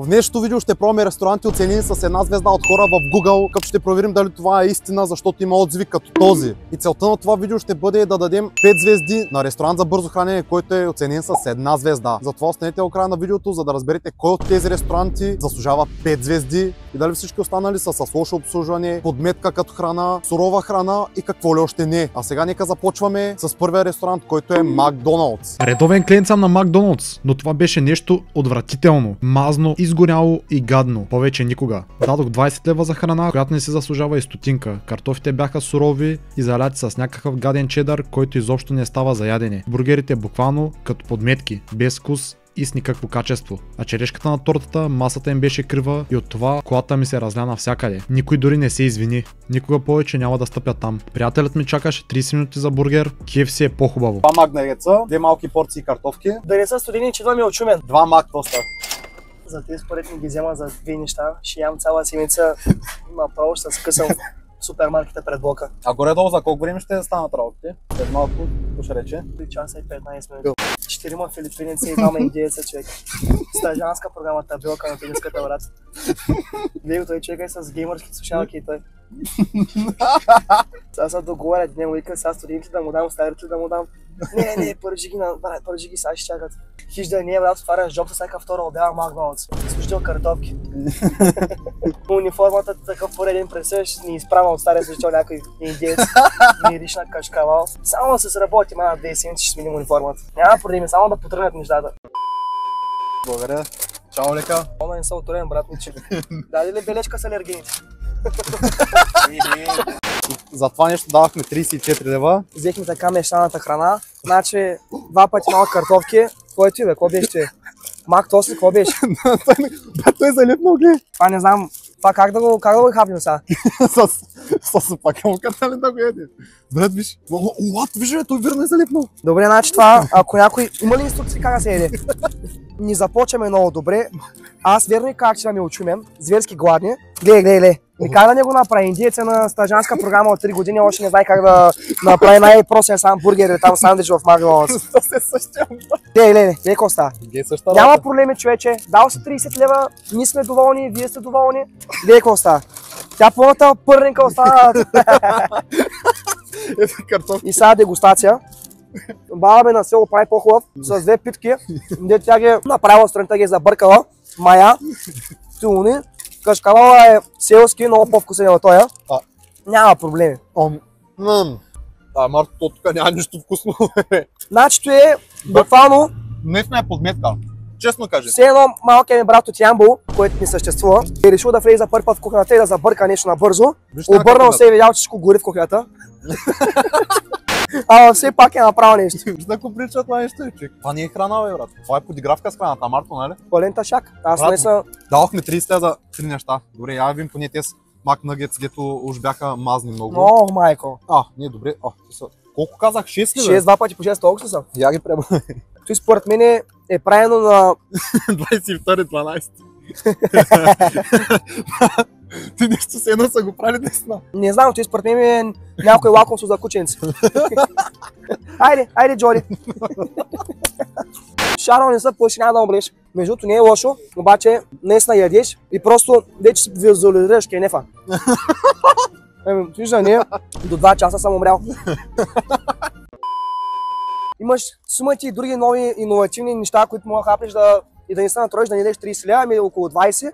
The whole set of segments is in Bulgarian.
В днешното видео ще пробваме ресторанти, оценени с една звезда от хора в Google, като ще проверим дали това е истина, защото има отзиви като този. И целта на това видео ще бъде да дадем 5 звезди на ресторант за бързо хранене, който е оценен с една звезда. Затова останете до края на видеото, за да разберете кой от тези ресторанти заслужава 5 звезди и дали всички останали са с лошо обслужване, подметка като храна, сурова храна и какво ли още не. А сега нека започваме с първия ресторант, който е Макдоналдс. Редовен клиент съм на Макдоналдс, но това беше нещо отвратително, мазно, изгоряло и гадно. Повече никога. Дадох 20 лева за храна, която не се заслужава и стотинка. Картофите бяха сурови и заляти с някакъв гаден чедър, който изобщо не става за ядене. Бургерите буквално като подметки, без вкус и с никакво качество. А черешката на тортата, масата им беше крива и от това колата ми се разля навсякъде. Никой дори не се извини. Никога повече няма да стъпя там. Приятелят ми чакаше 30 минути за бургер, KFC е по-хубаво. 2 макнагетса, 2 малки порции картофки. Да не са студени, че това ми е очумен. 2 мак тоста. За тези според ми ги взема за две неща. Ще ям цяла седмица, направо ще се скъсам в супермаркета пред блока. А горе-долу за колко време ще станат работите? След малко, ще рече. 3 часа и 15 минути. 4 филипинеца и 2 индиеца, човек. Стажанска програма, табелка на тениската, брат. Гледай, той човек е с геймърски слушалки и той. Сега се договорят, не му вика, сега студентите да му дам, старите да му дам. Не, пържи ги, сега ще чакат. Хиж да не е, брат, отваряш джоб с всяка втора обява Макдоналдс. Служител картофки. Униформата такъв пореден пресеш, ни изправя от стария служител някой индиец, мириш на кашкавал. Само да се сработи, мана 2 седмици ще сменим униформата. Няма проблеми, само да потръгнат нещата. Благодаря. Чао, лека. Она не са отворен, брат ми, че. Даде ли бележка с алергените? За това нещо давахме 34 лева. Взехме така мещаната храна, значи 2 пъти малко картофки. Кой ти бе, какво беше ти? Мак тост ли, какво беше? Той е залепнал, гледай. Това не знам, това как да го хапнем сега? С пакелката ли да го еде? Брат, виж. Уат, виж, той верно е залепнал. Добре, значи това, ако някой... Има ли инструкции как да се еде? Ни започваме много добре. Аз верно и как ще ме очумем, зверски гладни. Гледай. Никак да не го направи. Индиец е на стажанска програма от 3 години, още не знае как да направи най-простия сам бургер или там сандвич в Макдоналдс. Гледай, какво става? Няма проблеми, човече. Дал си 30 лева, ние сме доволни, вие сте доволни. Гледай какво става. Тя пълната пърненка остана. И сега дегустация. Баба ме на село прави по-хубав, с 2 питки, де тя ги направила страната, ги е забъркала, мая, тюни, кашкавала е селски, много по-вкусен от тоя. Няма проблеми. Марто, то тук няма нищо вкусно. Значито е буквално... Днесна е подметка, честно кажи. Все едно малкият ми брат от Ямбол, който не съществува, е решил да влезе за първи път в кухнята и да забърка нещо набързо. Обърнал се и видял, че всичко гори в кухнята. Ама все пак е направил нещо. Виж да го прилича това нещо, човек. Това не е храна, бе, брат. Това е подигравка с храната, Марто, нали? Пълен ташак. Аз не съм... Давахме 30 за 3 неща. Добре, я вим поне тези макнагетс, дето уж бяха мазни много. О, майко. Не, добре. Колко казах? 6 ли, бе? 6, 2 пъти по 6 толкова са. Я ги пребавя. Той според мен е правилно на... 22-12. Ти нещо с едно са го правили десна. Не знам, той според мен е някой лакомство за кученци. Айде, Джоди. Шарно не са плаши, няма да умреш. Междуто не е лошо, обаче наистина ядеш и просто вече си визуализираш кенефа. Вижда, не, до 2 часа съм умрял. Имаш сумати и други нови иновативни неща, които мога да хапнеш и да не се натроиш, да не ядеш 30 лева, ами около 20.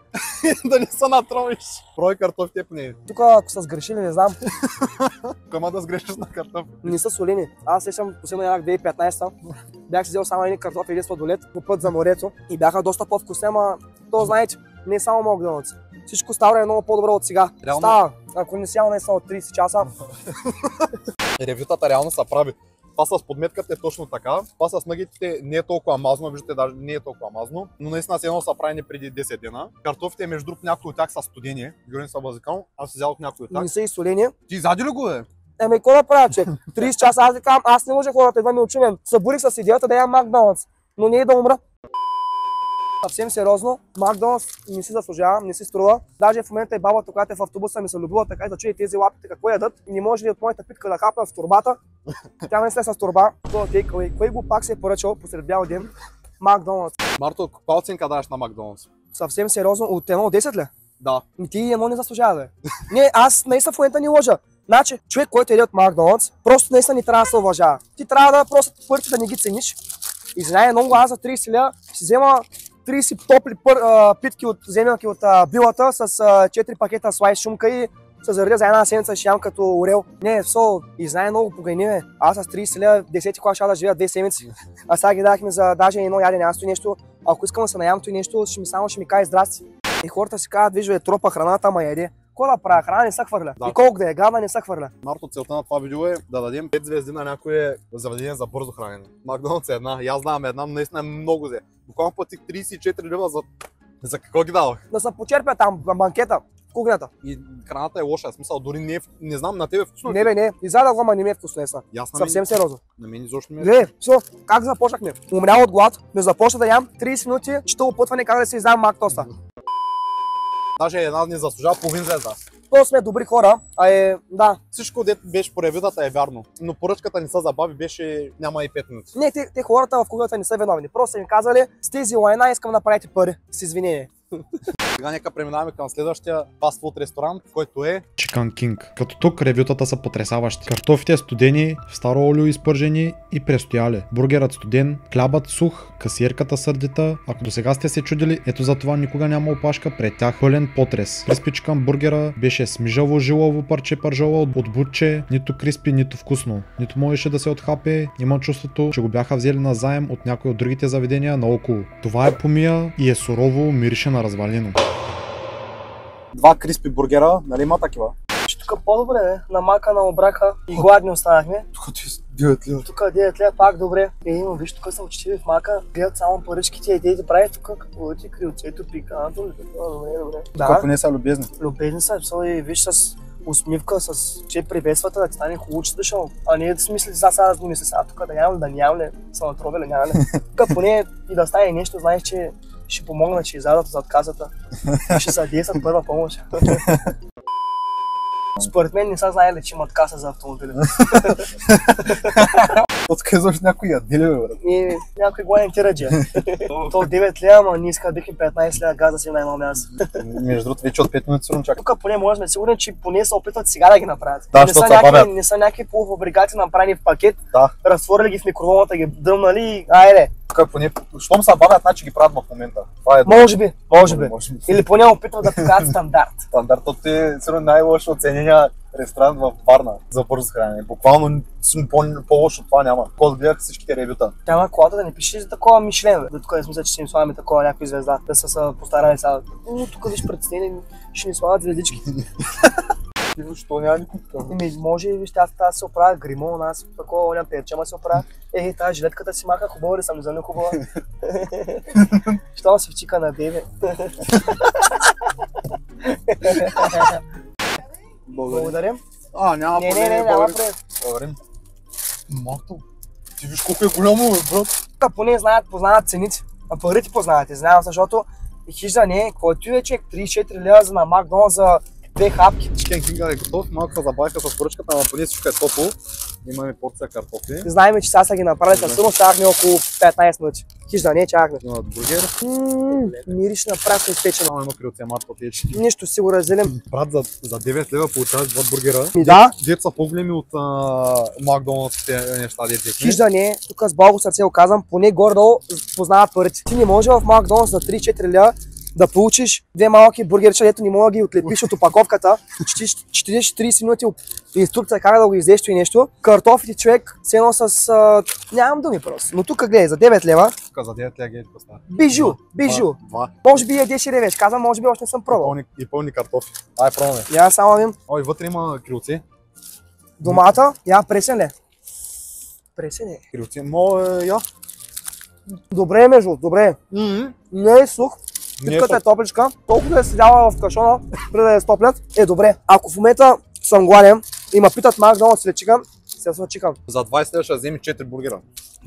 Да не се натроиш. Брой картофите поне. Тук ако са сгрешили, не знам. Кама да сгрешиш на картофи? Не са солени. Аз сещам последно ядах 2015-та. Бях си взел само едни картофи или сладолет по път за морето и бяха доста по-вкусни, ама то знаете, не е само Макдоналдс. Всичко става е много по-добро от сега. Реално... Става, ако не сял не са от 30 часа. Ревютата реално са прави. Това с подметката е точно така. Това с нагетите не е толкова мазно, виждате, даже не е толкова мазно, но наистина се едно са правени преди 10 дена. Картофите, между другото, някои от тях са студени, гръни са базикално, аз си взял от някои от тях. Не са и солени. Ти изяди ли го, бе? Какво да правя, че? 30 часа, аз викам, аз не може хората, едва ми очумен. Събурих с идеята да ям Макдоналдс, но не е да умра. Съвсем сериозно, Макдоналдс не си заслужава, не си струва. Даже в момента и бабата, която е в автобуса, ми се любила така и да чуе тези лапите какво ядат. И не може ли от моята питка да хапна в турбата? Тя не след с турба. Кой го пак се е поръчал посред бял ден? Макдоналдс. Марто, каква оценка даваш на Макдоналдс? Съвсем сериозно, от 1 до 10 ли? Да. Ти едно не заслужава, бе. Не, аз наистина в момента не лъжа. Значи, човек, който еде от Макдоналдс, просто наистина не трябва да се уважава. Ти трябва да просто първите да не ги цениш. Извиняй, много аз за 30 лева си взема 30 топли питки от земелки от билата с 4 пакета слайс шумка и се заредя за една седмица ще ям като орел. Не, и знае много погайни, бе. Аз с 30 лева 10 кога ще да живея 2 седмици. А сега ги дахме за даже едно ядене. Аз нещо, ако искам да се наям то нещо, ще ми каже здрасти. И хората си казват, вижда, тропа храната, ама яде. Какво да правя? Храна не се хвърля. Да. И колко да е гадна, не се хвърля. Марто, целта на това видео е да дадем 5 звезди на някое заведение за бързо хранене. Макдоналдс е една, и аз знам една, наистина е много зе. Буквално платих 34 лева за какво ги давах. Да се почерпя там банкета, в кухнята. И храната е лоша, в смисъл, дори не знам, на тебе вкусно. Не бе, не. Изядах го, ама не ми е вкусно еса. Съвсем сериозно. На мен изобщо не е. Гледай, как започнахме? Умрял от глад, но започна да ям 30 минути, чета опътване как да се издам мактоста. Даже една не заслужава половин звезда. То сме добри хора, да. Всичко, дето беше по ревютата е вярно, но поръчката не се забави, няма и 5 минути. Не, те хората в кухнята не са виновни. Просто са им казали, с тези лайна искам да правите пари. С извинение. Сега нека преминаваме към следващия фастфуд ресторант, който е Chicken King. Като тук ревютата са потресаващи. Картофите студени, в старо олио изпържени и престояли. Бургерът студен, хлябът сух, касиерката сърдита. Ако до сега сте се чудили, ето за това никога няма опашка пред тях. Пълен потрес. Криспи чикън бургера беше смижаво жилаво парче пържола от бутче, нито криспи, нито вкусно. Нито можеше да се отхапе. Имам чувството, че го бяха взели на заем от някои от другите заведения наоколо. Това е помия и е сурово, мирише на развалено. 2 криспи бургера, нали има такива? Тук по-добре, бе. На мака, на обрака и гладни останахме. Тук ти 9 лева. Тук 9 лева, пак добре. Но виж, тук са учители в мака, гледат само паричките и те прави тук какво ти крилцето, пиканто. Добре. Тук поне са любезни. Любезни са, и виж с усмивка, че приветствата да ти стане хубаво, че дошъл. А не да си мисли, сега да мисли, тук да нямам ли, са натровели, няма ли. Тук поне и да стане нещо, знаеш, че ще помогна, че изядат зад касата. Ще са 10 първа помощ. Според мен не са знаели, че имат каса за автомобили. Отказваш някой ядели, бе, брат. Някой гладен тираджия. То 9 лева, ама ние иска бихме 15 лева газа си най-малко място. Между другото, вече от 5 минути сигурно чакам. Тук поне може да сме сигурни, че поне се опитват сега да ги направят. Да, не са някакви полуфабрикати направени в пакет, да. Разтворили ги в микроволната, ги дръмнали и айде. Тук поне, щом се бавят, значи ги правят в момента. Това е може би. Или поне опитват да покажат стандарт. Стандартът е сигурно най-лошо оценения ресторант в Варна за бързо хранене. Буквално по-лошо това няма. Когато гледах всичките ревюта. Тяма колата да не пише за такова Мишлен, бе. Тук смисъл, че ще им слагаме такова някаква звезда. Да са постарали сега. Тук виж предстени, ще ни слагат звездички. Защо няма никой такъв? Може и виж, аз тази се оправя гримо, аз такова оня перчема се оправя. Тази жилетката си маха хубава ли съм, за не хубава. Щом се вчика на бебе. Благодарим. Няма проблем. Не, няма проблем. Благодарим. Марто, ти виж колко е голямо, бе, брат. Тук поне познават цените. А парите познавате, знам, защото хижда не, който е човек 34 лева за на Макдоналдс за 2 хапки. Chicken King е готов, малко се забавиха с поръчката, ама поне всичко е топло. Имаме порция картофи. Знаем, че сега са ги направили, със сигурност чакахме около 15 минути. Хижда не, чакахме. Имат бургер. Мириш на прасно изпечено. Има крилця Марто тече. Нищо сигурен зелен. Брат, за 9 лева получаваш 2 бургера. Да. Дет са по-големи от Макдоналдските неща, дет. Хижда не, тук с Богу сърце го казвам, поне горе-долу познават парите. Ти не може в Макдоналдс за 3-4 лева да получиш 2 малки бургерчета, дето не мога да ги отлепиш от опаковката, четиш 30 минути инструкция как да го издеш и нещо. Картофите човек, цено с... нямам думи просто. Но тук гледай, за 9 лева. Тук за 9 лева ги поставя. Бижу. Два. Може би ядеш и ревеш, казвам, може би още не съм пробвал. И пълни картофи. Ай, пробваме. Я само вим. Ой, вътре има крилци. Домата, пресен ли? Пресен е. Крилци, я. Добре, добре. Не е сух. Питката е топличка, толкова да е седяла в кашона, преди да я стоплят, е добре. Ако в момента съм гладен и ме питат Макдоналдс или чикан, се чикан. За 20 лева ще вземи 4 бургера.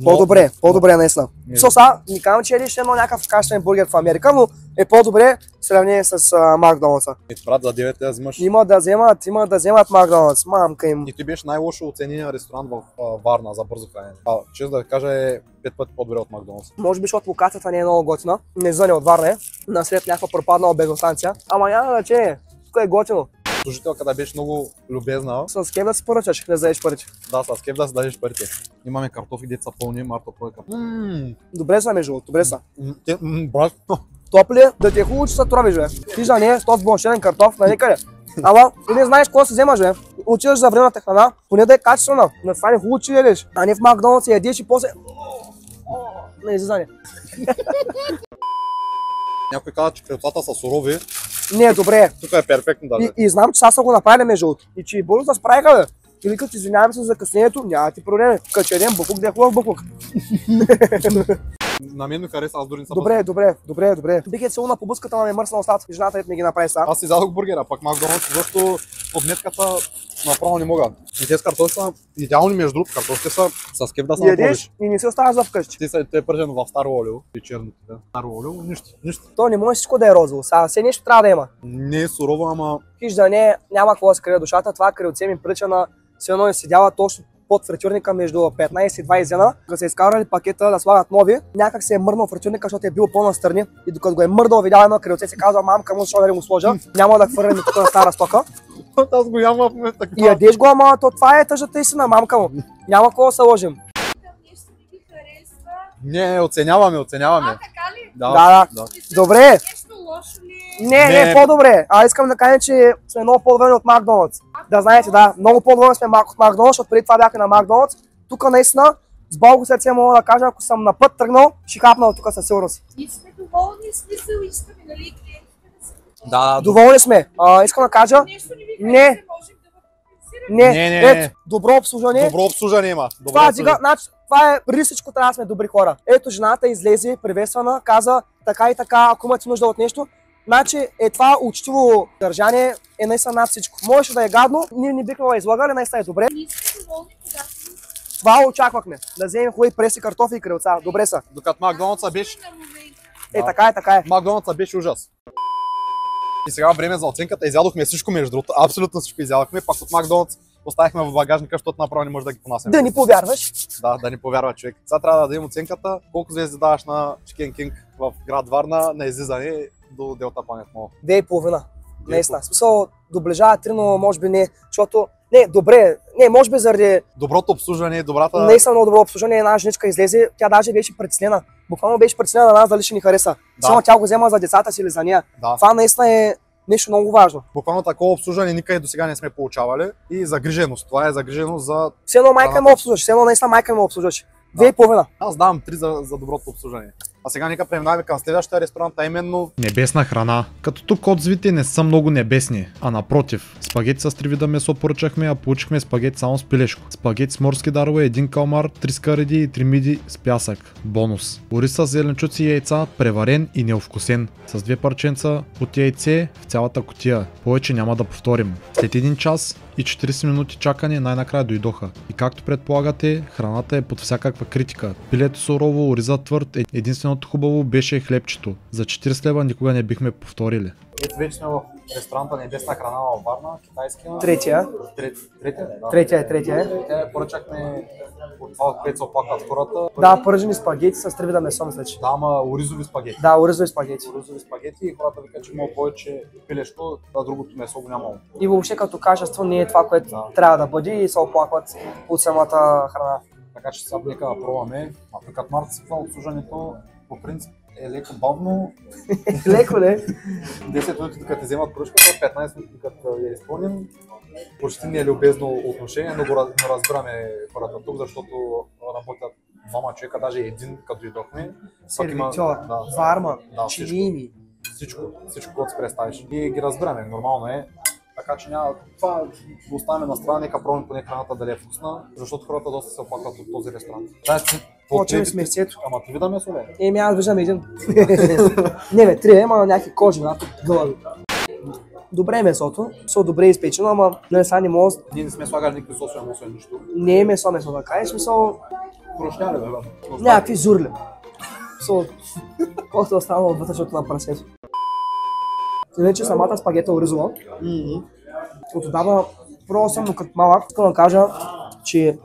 По-добре наистина. Сега, не казвам, че едиш едно някакъв качествен бургер в Америка, но е по-добре в сравнение с Макдоналдса. И брат, за 9 да взимаш. Има да вземат Макдоналдс, мамка им. И ти беше най-лошо оценения ресторант в Варна за бързо хранене. Честно да кажа е 5 пъти по-добре от Макдоналдс. Може би, защото локацията не е много готина. Не звъня от Варна е. Насред някаква пропаднала бензостанция. Ама няма да че тук е готино. Служителката беше много любезна. С кеф да си поръчаш, да зададеш парите. Да, с кеф да си дадеш парите. Имаме картофи, деца пълни, Марта пълни картофи. Добре са, между другото, добре са. Брат, Топли, да ти е хубаво, че са трови, бе. Ти за не е 100 бланширан картоф, на никъде. Ама, ти не знаеш какво се вземаш, бе. Отиваш за времената храна, поне да е качествена. Да стане хубаво, че ядеш. А не в Макдоналдс и ядеш и после... Не излизане. някой каза, че крилцата са сурови. Не, добре. Тук е перфектно даже. И знам, че сега са го направили между другото. И че и бързо да справиха, бе. Или като извинявам се за закъснението, няма ти проблеми. Като че един буклук, да е хубав буклук. На мен ми хареса, аз дори не съм. Добре. Бих е целуна по буската, но ме мърсна устата. И жената ми ги направи сега. Аз си задох бургера, пак Макдоналдс, защото под днетката направо не мога. И тези картофи са идеални, между другото, картофите са с кеф да се направиш. И не си оставаш за вкъщи. Те е пържено в старо олио и черното. Старо олио, нищо. То не може всичко да е розово. Сега все нещо трябва да има. Не е сурово, ама... Хиж да не, няма какво да се крие душата. Това крилце ми прилича на все едно е седяла точно под фритюрника между 15 и 20 дена, като са изкарали пакета да слагат нови, някак се е мърднал фритюрника, защото е бил по-настрани и докато го е мърдал, видял едно крилце, се казва, мамка му, защо да го сложа, няма да хвърлям тук на стара стока. Аз го ям в момента. И ядеш го, ама това е тъжата истина, мамка му. Няма какво да се лъжим. Нещо не ви харесва. Не, оценяваме. Така ли? Да. Добре. Нещо лошо ли? Не, по-добре. Искам да кажа, че сме много по-добре от Макдоналдс. Да знаете, да, много по-добре сме от Макдоналдс, защото преди това бяхме на Макдоналдс. Тук наистина, с болко сърце мога да кажа, ако съм на път тръгнал, ще хапна тук със сигурност. Ние сме доволни, смисъл искаме, нали, клиентите да се... Да. Доволни сме. Искам да кажа, Нещо не ви харесва, можем да въпресираме. Не. Ето, добро обслужване. Добро обслужване има. Това е, преди всичко трябва да сме добри хора. Ето, жената излезе, приветствана, каза така и така, ако имате нужда от нещо. Значи това учтиво държание е наистина над всичко. Можеше да е гадно, ние не бихме излагали, наистина е добре. Ние сме доволни, когато Това очаквахме. Да вземем хубави преси, картофи и крилца. Добре са. Докато Макдоналдса беше... на момента. Така е. Макдоналдса беше ужас. И сега време за оценката. Изядохме всичко, между другото. Абсолютно всичко изядохме. Пак от Макдоналдс оставихме в багажника, защото направо не може да ги понасяме. Да ни повярваш. Да ни повярва човек. Сега трябва да дадем оценката. Колко звезди даваш на Chicken King в град Варна на излизане до Делта Planet Mall? 2,5. Наистина. В смисъл, доближава 3, но може би не, защото... Не, добре. Не, може би заради... Доброто обслужване, добрата... Наистина много добро обслужване. Една женичка излезе, тя даже беше притеснена. Буквално беше притеснена на нас дали ще ни хареса. Само тя го взема за децата си или за нея. Да. Това наистина е нещо много важно. Буквално такова обслужване никъде до сега не сме получавали. И загриженост. Това е загриженост за... Все едно майка ме обслужваш, все едно наистина майка ме обслужваш. 2,5. Аз давам 3 за доброто обслужване. А сега нека преминаваме към следващия ресторант, а именно... Небесна храна. Като тук отзивите не са много небесни, а напротив. Спагети с 3 вида месо поръчахме, а получихме спагети само с пилешко. Спагети с морски дарове, 1 калмар, 3 скареди и 3 миди с пясък. Бонус. Ориз с зеленчуци и яйца, преварен и неовкусен. С 2 парченца от яйце в цялата кутия. Повече няма да повторим. След 1 час и 40 минути чакане най-накрая дойдоха. И както предполагате, храната е под всякаква критика. Пилето сурово, ориза твърд, единственото хубаво беше хлебчето. За 40 лева никога не бихме повторили. Ето вече сме в ресторанта Небесна храна във Варна, китайския. Третия. Третия е. Поръчахме от това, което се оплакват хората. Да, пържени спагети с 3 вида месо, мисля, че. Да, ама оризови спагети. Да, оризови спагети. Оризови спагети и хората викат, че има повече пилешко, а другото месо го нямало. И въобще като качество не е това, което трябва да бъде и се оплакват от самата храна. Така че сега нека да пробваме. А тук от март това обслужването по принцип е леко бавно. Леко, не? 10 минути докато те вземат поръчката, 15 минути докато я изпълним. Почти не е любезно отношение, но разбираме хората тук, защото работят двама човека, даже един като дойдохме. Сервитьор, варма, чилими. Всичко, което си представиш. И ги разбираме, нормално е. Така че няма това го оставяме на страна, нека пробваме поне храната дали е вкусна, защото хората доста се оплакват от този ресторант. Почваме с месецето. Ама ти вида месо ли? Аз виждам един. Не бе, 3, ама някакви кожи, гълъби. Добре е месото, са добре изпечено, ама сега не може... Ние не сме слагали никакви сосове, нищо. Не е месо, да кажеш, смисъл... Крошняли, бе. Някакви зурли. Колкото е останало вътрешното на прасето. Иначе самата спагета оризова. Отдавна пробвал съм, но като малък, искам да кажа, че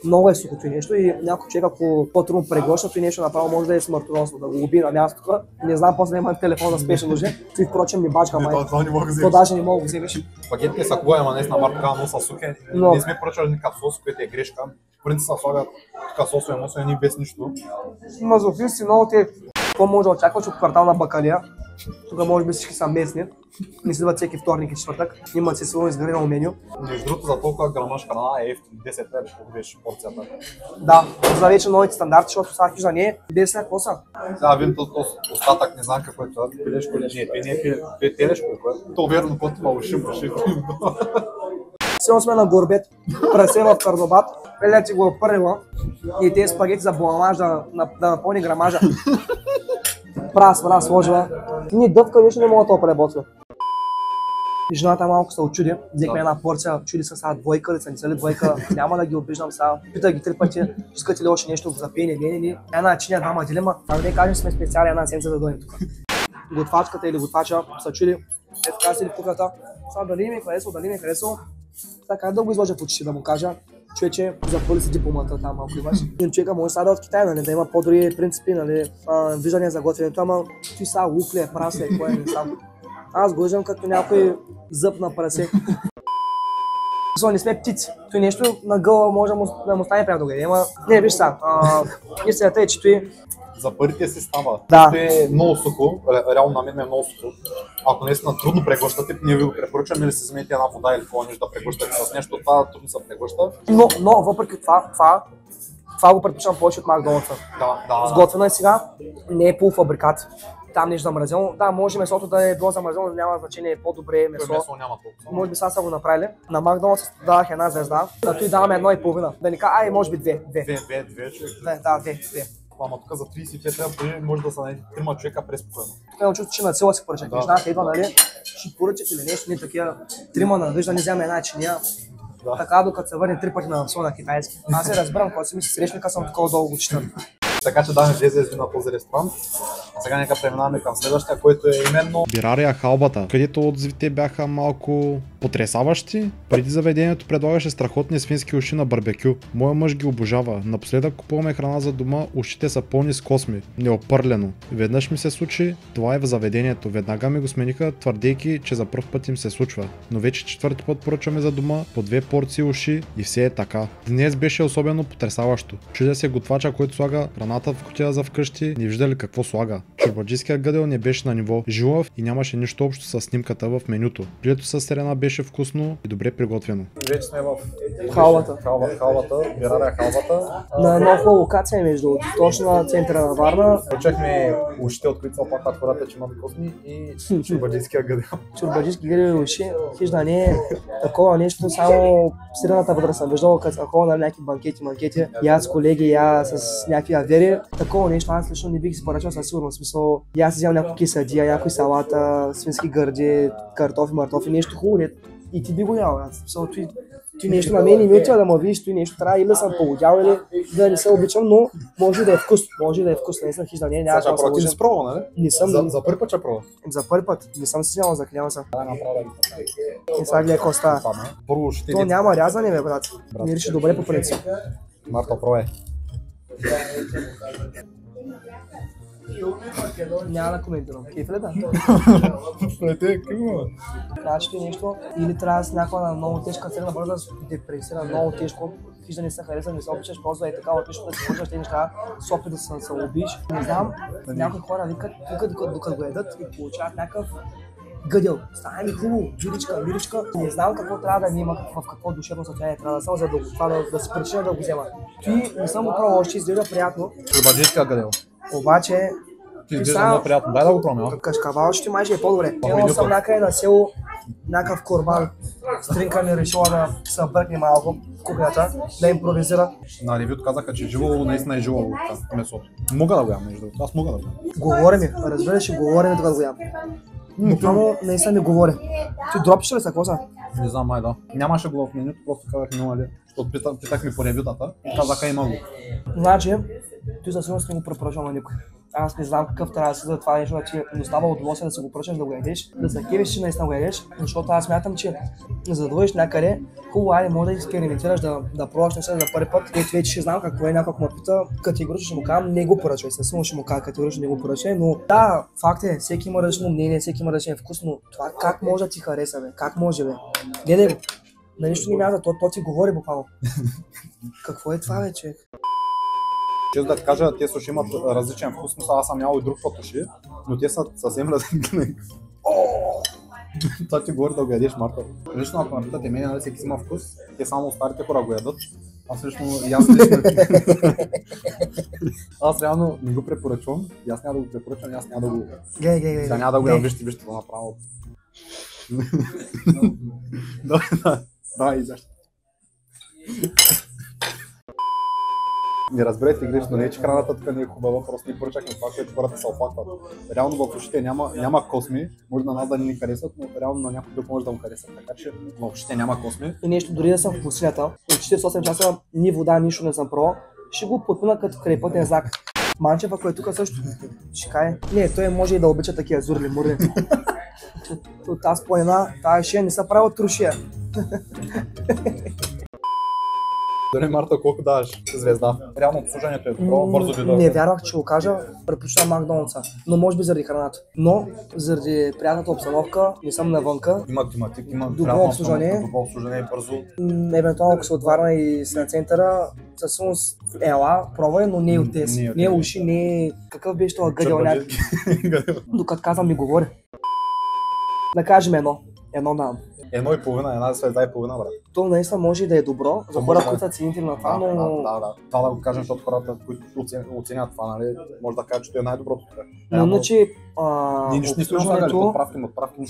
много е сухото и нещо и някой човек, ако по-трудно преглъща, и нещо направо може да е смъртоносно, да го уби на мястото. Не знам, после да има телефон за спешен нужди. Той впрочем не бачка май. Това не мога да То даже не мога да го вземеш. Пакетите са хубави, ама наистина марка носа сухе. Но- Не сме поръчали никакъв сос, което е грешка. В принцип се слагат така сосове мосове без нищо. Мазофисти много те. Какво може да очакваш от квартал на Бакалия? Тук може би всички са местни. Не си идват всеки вторник и четвъртък. Имат си силно изградено меню. Между другото, за толкова грамаж храна е ефтин. 10 лева беше порцията. Да, за вече новите стандарти, защото сега хижда не е без какво са. Да, видим този остатък, не знам какво е това. Пилешко или не е телешко. То верно, който ма ушим. Сигурно сме на горбет, прасе в Карнобат. Пелят си го е пърнила и тези спагети за бламаж да напълни грамажа. Прас, сложила. Ние дъвка нещо не мога да преработваме. И жената малко се очуди, взехме една порция, чуди се сега двойка, деца не са ли двойка, няма да ги обиждам сега. Питах ги 3 пъти, искате ли още нещо за пеене, не. Една чиня, двама дилема, а не кажем сме специални една седмица да дойдем тук. Готвачката или готвача се чуди, така седи в кухнята, сега дали ми е харесало, така да го изложа в очите да му кажа. Човече, запали си дипломата там малко имаш. Един човека може сега да от Китай, нали, да има по-добри принципи, нали, виждания за готвенето, ама ти сега лук ли е, прас ли е, кой е, не сам. Аз го виждам като някой зъб на прасе. Не сме птици. Той нещо на гъла може да му стане прямо догоре, ама не, виж сега, истината е, че той За парите си става. Да. Това е много сухо, реално на мен е много сухо. Ако наистина трудно преглъщате, ние ви го препоръчваме или си вземете една вода или какво нещо да преглъщате с нещо, това трудно се преглъща. но въпреки това го предпочитам повече от Макдоналдса. Да. Сготвена е сега, не е полуфабрикат. Там нещо замразено. Да, може месото да е било замразено, но няма значение, е по-добре месо. Месо няма толкова. Може би сега са го направили. На Макдоналдс дадах една звезда, а той даваме 1,5. Да ни кажа, може би 2. Две човек. Да, 2. Ама тук за 35 лева преди може да са найти 3 човека преспокойно. Тук имам чувство, че на цела си поръчах. Да. Жената идва, нали, ще поръчат или нещо, не такива 3 на вижда, не вземе една чиния. Да. Така, докато се върне 3 пъти на сол на китайски. Аз се разбирам, когато си ми си срещника, съм такова дълго чета. Така че даваме 2 звезди на този ресторант. А сега нека преминаваме към следващия, който е именно Бирария Халбата, където отзивите бяха малко потресаващи. Преди заведението предлагаше страхотни свински уши на барбекю. Моя мъж ги обожава. Напоследък купуваме храна за дома, ушите са пълни с косми. Неопърлено. Веднъж ми се случи, това е в заведението. Веднага ми го смениха, твърдейки, че за пръв път им се случва. Но вече 4-ти път поръчваме за дома по 2 порции уши и все е така. Днес беше особено потресаващо. Чудя се готвача, който слага храната в кутия за вкъщи, не вижда ли какво слага. Чорбаджийският гъдел не беше на ниво, жилав и нямаше нищо общо с снимката в менюто. Филето с сирена беше вкусно и добре приготвено. вече сме в Халбата. Халбата, Бирария Халбата. На една хубава локация между точно на центъра на Варна. Поръчахме ушите, от които се оплакват хората, че имат косми и чорбаджийския гъдел. Чорбаджийски грили уши, хижда не е такова нещо, само в средната възраст съм виждал, като съм ходил на някакви банкети, и аз колеги, и аз с някакви авери. Такова нещо аз лично не бих си поръчал със сигурност, смисъл. И аз си взел някакви кесадия, някакви салата, свински гърди, картофи, мартофи, нещо хубаво. И ти би го ял, смисъл, ти нещо на мен и ми отива да ме видиш, той нещо трябва или да съм полудял, или да не се обичам, но може да е вкусно, наистина хижда не, няма да се Ти не си пробвал, нали? Не съм. За първи път ще пробвам. За първи път, не съм си снял, заклявам се. Да, направо да ги поставя. И сега гледай какво става. Първо ще То няма рязане, бе, брат. Мирише добре по принцип. Марта, пробвай. Няма да коментирам. Кеф ли да? Значи ти нещо, или трябва с някаква на много тежка цена, бързо да се депресира много тежко. Вижда не се хареса, не се обичаш, просто е така от нещо да си поръчаш тези неща, с опит да се убиш. Не знам, някои хора викат, докато го едат и получават някакъв гъдел. Стане ми хубаво, миричка. Не знам какво трябва да има, в какво душевно състояние трябва да съм, за да се причина да го взема. Ти не съм го пробвал, ще изглежда приятно. Чорбаджийския гъдел. Обаче, Ти изглежда много приятно. Дай да го пробвам. кашкавал ще май е по-добре. Имал съм някъде на село, някакъв корбан. Стринка ми решила да се бъркне малко в кухнята, да импровизира. На ревюто казаха, че живо наистина е живо месото. Мога да го ям, между другото. Аз мога да го ям. Говори ми, разбираш, говори ми да го ям. Буквално наистина ми говори. Ти дропиш ли са, какво са? Не знам, май да. Нямаше го в менюто, просто казах няма ли. Защото питах ми по ревютата и казаха има го. Значи, ти със сигурност не го препоръчвам на никой. Аз не знам какъв трябва да си за това нещо, да ти не остава удоволствие да си го поръчаш да го ядеш, да се кевиш, че наистина го ядеш, защото аз смятам, че за да дойдеш някъде, хубаво, айде, може да експериментираш, да пробваш неща за първи път, и вече ще знам какво е, някой ме пита, категорично ще му казвам, не го поръчвай, със сигурност ще му кажа категорично не го поръчвай, но да, факт е, всеки има различно мнение, всеки има различен вкус, но това как може да ти хареса, бе, как може, бе, гледай го, на нищо не мяза, то ти говори буквално. Какво е това, бе, човек? Често да ти кажа, тези суши имат различен вкус, но аз съм ял и друг път суши, но те са съвсем различни. Това ти говори да го ядеш, Марта. Лично ако ме питате мене, нали всеки си има вкус, те само старите хора го ядат. Аз лично, аз реално не го препоръчвам, и аз няма да го препоръчвам, и аз няма да го... Сега няма да го ям, вижте това направо. Да, и защо. Не разберете грешно, не е, че храната тук не е хубава, просто ни поръчахме това, което хората се опакват. Реално в ушите няма косми, може на нас да не ни харесат, но реално на някой друг може да му харесат, така че в ушите няма косми. И нещо, дори да съм в пустинята, от 48 часа ни вода, нищо не съм пробвал, ще го подпина като крайпътен знак. Манчев, ако е тук също, ще кае. Не, той може и да обича такива зурли, мурли. От тази планина, тази шия не са правил трушия. Дори Марта, колко даваш звезда? Реално обслужването е добро, бързо ви дойде. Не вярвах, че го кажа, предпочитам Макдоналдса, но може би заради храната. Но заради приятната обстановка, не съм навънка. Има климатик, има добро обслужване, бързо. Евентуално ако се от Варна и си на центъра, със сигурност ела, пробвай, но не е от тези. Не е уши, не е... Какъв беше това гъдел някакъв? Докато казвам ми говори. Да кажем едно давам. 1,5, една звезда и половина, брат. То наистина може и да е добро за хора, които са ценители на това, но... Да. Това да го кажем, защото хората, които оценят това, нали, може да кажат, че е най-доброто. Но иначе, обслужването,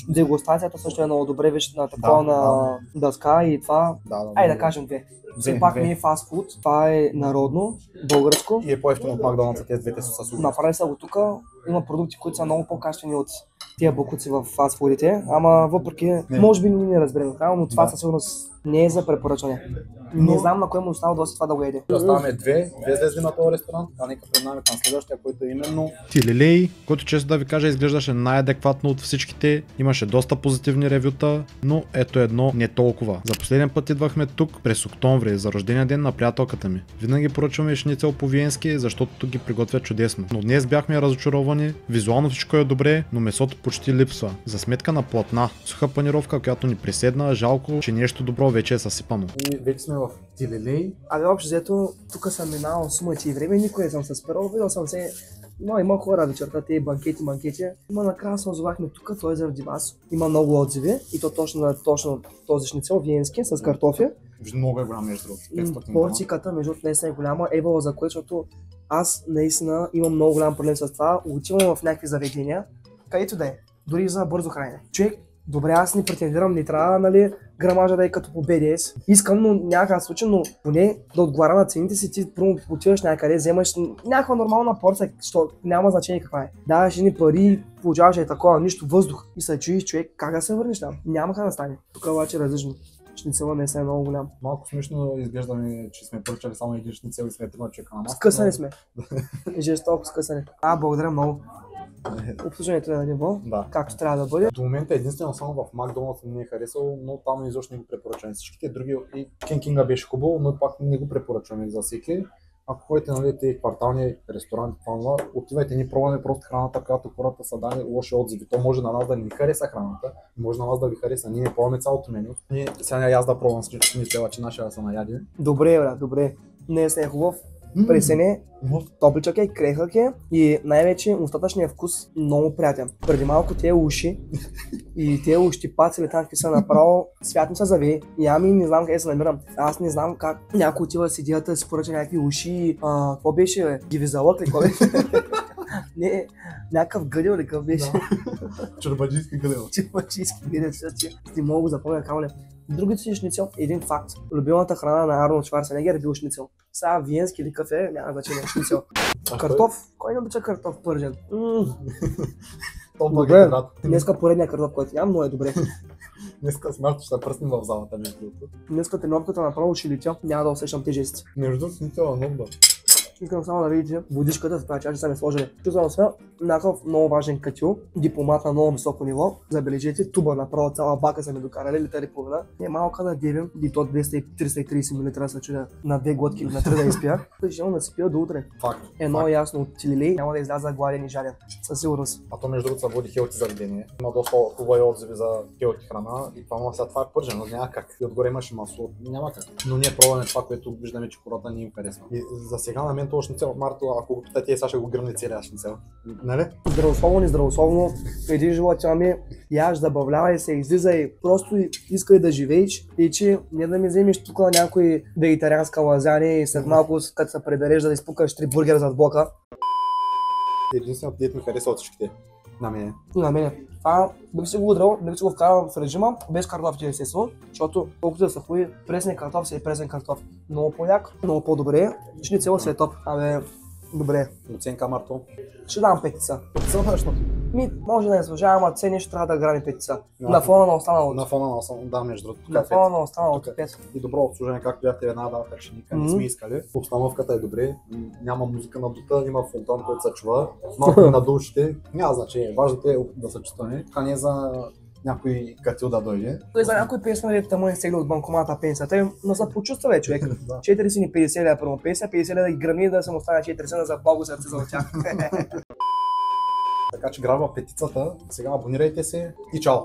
дегустацията също е много добре, виж на такова на дъска и това. Айде да кажем две. Все пак не е фастфуд, това е народно, българско. И е по-евтино от Макдоналдса, тези двете са със сигурност. Направи са го тук, има продукти, които са много по-качествени от тия бокуци в фастфудите, ама въпреки, може би не разберем, но това със сигурност не е за препоръчване. Не знам на кой му остава доста това да го еде. Оставаме две звезди на този ресторант, а нека преминаваме към следващия, който е именно Тилелей, който често да ви кажа изглеждаше най-адекватно от всичките, имаше доста позитивни ревюта, но ето едно не толкова. За последен път идвахме тук през октомври за рождения ден на приятелката ми. Винаги поръчваме шницел по виенски, защото ги приготвят чудесно. Но днес бяхме разочаровани, визуално всичко е добре, но месото почти липсва. За сметка на платна, суха панировка, която ни преседна, жалко, че нещо добро вече е съсипано. Вече сме в Тилелей. Абе, общо взето, тук съм минал сумати и време, никой не съм се спирал, видел съм се, но има хора вечерта, те банкети, но накрая се озовахме тук, той е заради вас. Има много отзиви и то точно този шницел, виенски, с картофи. Много е голям между другото. Порциката, между другото, наистина е голяма, евала за което, защото аз наистина имам много голям проблем с това, отивам в някакви заведения, където да е, дори за бързо хранене. Човек, добре, аз не претендирам, не трябва, нали, грамажа да е като по БДС. Искам, но някакъв случай, но поне да отговаря на цените си, ти първо отиваш някъде, вземаш някаква нормална порция, защото няма значение каква е. Даваш едни пари, получаваш такова, нищо въздух и се чуеш, човек, как да се върнеш там? Няма как да стане. Тук обаче различно. Шницела не е много голям. Малко смешно изглеждаме, че сме поръчали само един шницел и сме трима човека на маска. Скъсани сме. Жестоко скъсани. Благодаря много. Обслужването е на ниво, както трябва да бъде. До момента единствено само в Макдоналдс не е харесал, но там изобщо не го препоръчваме. Всичките други и Кенкинга беше хубаво, но пак не го препоръчваме за всеки. Ако ходите на тези квартални ресторанти, отивайте ни пробваме просто храната, която хората са дали лоши отзиви. То може на нас да ни хареса храната, може на вас да ви хареса. Ние не пробваме цялото меню. Сега аз да пробвам с шницела, че нашия да са наяди. Добре, брат, добре. Не е хубав. Пресене, топличък е, крехък е и най-вече остатъчният вкус много приятен. Преди малко тези уши и тези ущипаци или там са направо свят ми се завее и ами не знам къде се намирам. Аз не знам как някой отива с идеята да си поръча някакви уши, какво беше бе? Гивизалък ли какво беше? Не, някакъв гъдел ли какъв беше? Чорбаджийски гъдел. Чорбаджийски гъдел, не мога го запомня камо ли. Другите си шницел е един факт. Любимата храна на Арнолд Шварценегер е бил шницел. Сега виенски или кафе, няма значение шницел. Картоф? Кой не обича картоф пържен? Добре, днеска поредния картоф, който ям, но е добре. Днеска смятам, че ще пръснем в залата, между другото. Днеска тренировката направо ще летя, няма да усещам тежести. Между другото, не това много. Искам само да видите водичката, за тази чаша са ме сложили. Чувствам се някакъв много важен катил, дипломат на много високо ниво. Забележете, туба направо, цяла бака са ми докарали, литър и половина. Не малка да девим, и то 200-330 мл са чудя на 2 глътки или на 3 да изпия. Ще да си пия до утре. Факт. Едно ясно от тилилей, няма да изляза гладен и жален. Със сигурност. А то между другото се води хелти заведение. Има доста хубави отзиви за хелти храна и това сега това е пържено, няма как. И отгоре имаше масло, няма как. Но ние пробваме това, което виждаме, че хората не им харесва. И за сега на мен точно цел Марто, ако го питате, сега ще го гръмне целия шницел. Нали? Здравословно, нездравословно, един живот ами яж, забавлявай се, излизай, просто искай да живееш и че не да ми вземеш тук някой вегетарианска лазаня и след малко, като се прибереш да изпукаш 3 бургера зад блока. Единственото диет ми харесва от всичките. На мен. На мене. Това бих си го удрал, бих си го вкарал в режима, без картофи естествено, защото колкото да са хуи, пресен картоф си е пресен картоф. Много по-як, много по-добре, шницел си е топ. Абе, добре. Оценка, Марто. Ще дам петица. Съвършно. Може да не служава, ама цени ще трябва да грани петица. На фона на останалото. На фона на останалото, да, между другото. На фона на останалото 5. И добро обслужване, както бяхте една давка, че никъде не сме искали. Обстановката е добре, няма музика на дута, има фонтан, който се чува. Малко на душите, няма значение. Важното е да се чувстваме. Това не е за някой катил да дойде. Той за някой пенсионер му е сегли от банкомата пенсията, но се почувства бе, човек. 450 лева първо пенсия, 50 лева да ги грами да се му стане 400 за Богу сърце за тях. Така че грабва петицата, сега абонирайте се и чао!